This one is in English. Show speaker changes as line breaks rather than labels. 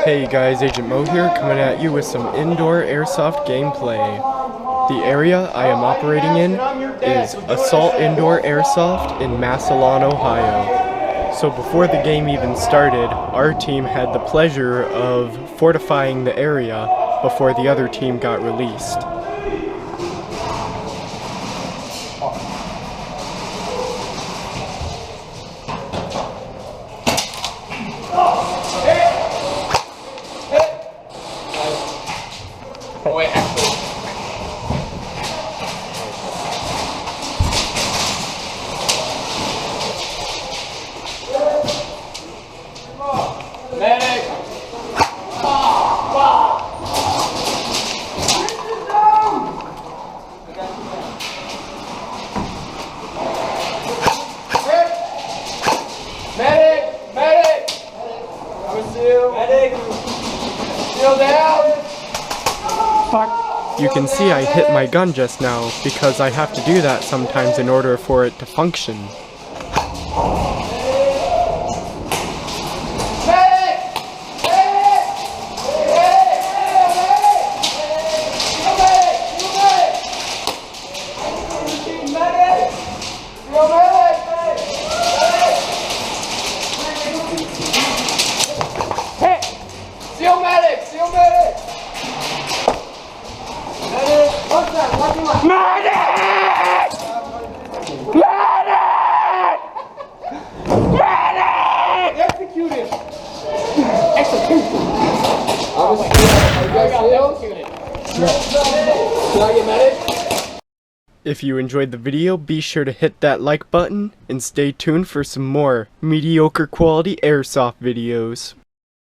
Hey guys, Agent Mo here, coming at you with some indoor airsoft gameplay. The area I am operating in is Assault Indoor Airsoft in Massillon, Ohio. So before the game even started, our team had the pleasure of fortifying the area before the other team got released.
Oh, wait, actually. Medic! Medic! Medic! I'm still. Medic! Still down!
You can see I hit my gun just now because I have to do that sometimes in order for it to function.
Seal medic! Seal medic! Medic! Medic! Medic! Execute him! Execution! Are you guys sealed? Can I get medic?
If you enjoyed the video, be sure to hit that like button and stay tuned for some more mediocre quality airsoft videos.